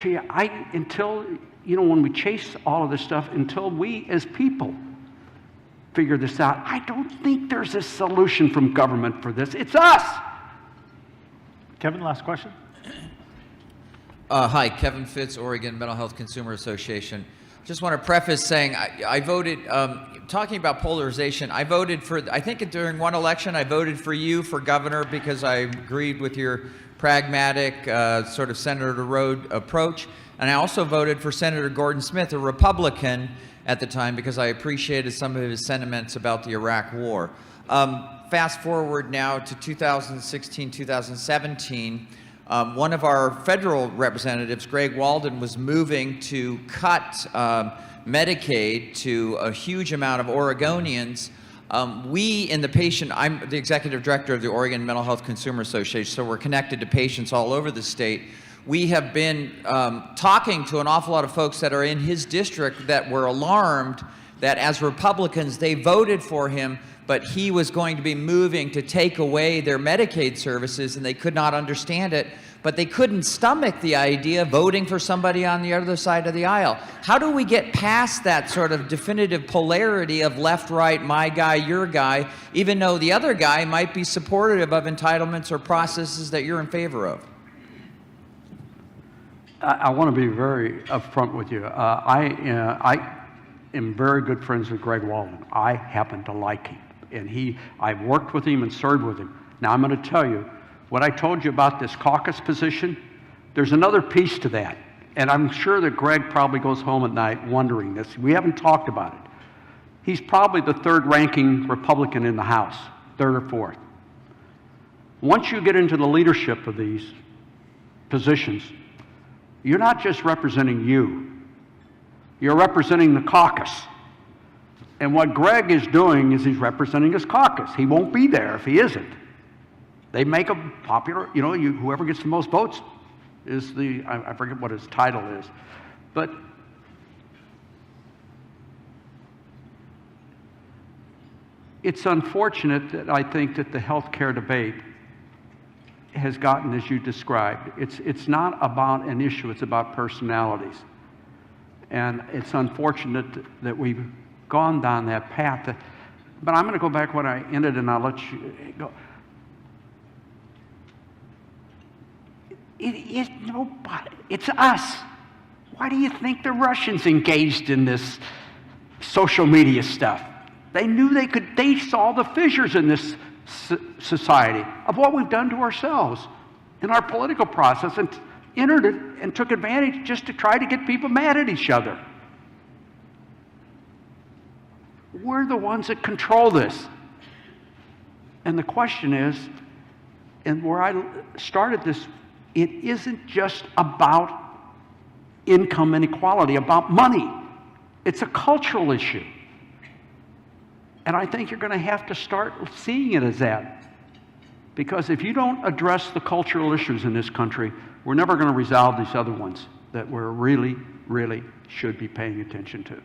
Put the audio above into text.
Until, when we chase all of this stuff, until we as people figure this out, I don't think there's a solution from government for this. It's us. Kevin, last question. Hi, Kevin Fitz, Oregon Mental Health Consumer Association. Just want to preface saying I voted, talking about polarization, I voted for, I think during one election, I voted for you for governor because I agreed with your pragmatic sort of Senator Road approach. And I also voted for Senator Gordon Smith, a Republican at the time, because I appreciated some of his sentiments about the Iraq War. Fast forward now to 2016, 2017, one of our federal representatives, Greg Walden, was moving to cut Medicaid to a huge amount of Oregonians. We in the patient, I'm the executive director of the Oregon Mental Health Consumer Association, so we're connected to patients all over the state. We have been talking to an awful lot of folks that are in his district that were alarmed that as Republicans, they voted for him, but he was going to be moving to take away their Medicaid services, and they could not understand it. But they couldn't stomach the idea of voting for somebody on the other side of the aisle. How do we get past that sort of definitive polarity of left, right, my guy, your guy, even though the other guy might be supportive of entitlements or processes that you're in favor of? I want to be very upfront with you. I am very good friends with Greg Walden. I happen to like him. And I've worked with him and served with him. Now I'm going to tell you, what I told you about this caucus position, there's another piece to that. And I'm sure that Greg probably goes home at night wondering this. We haven't talked about it. He's probably the third ranking Republican in the House, third or fourth. Once you get into the leadership of these positions, you're not just representing you. You're representing the caucus. And what Greg is doing is he's representing his caucus. He won't be there if he isn't. They make a popular, whoever gets the most votes is I forget what his title is. But it's unfortunate that I think that the health care debate has gotten, as you described, it's not about an issue, it's about personalities. And it's unfortunate that we've gone down that path. But I'm going to go back when I ended, and I'll let you go. It is nobody. It's us. Why do you think the Russians engaged in this social media stuff? They knew they saw the fissures in this society of what we've done to ourselves in our political process and entered it and took advantage just to try to get people mad at each other. We're the ones that control this. And the question is, and where I started this, it isn't just about income inequality, about money. It's a cultural issue. And I think you're going to have to start seeing it as that. Because if you don't address the cultural issues in this country, we're never going to resolve these other ones that we're really, really should be paying attention to.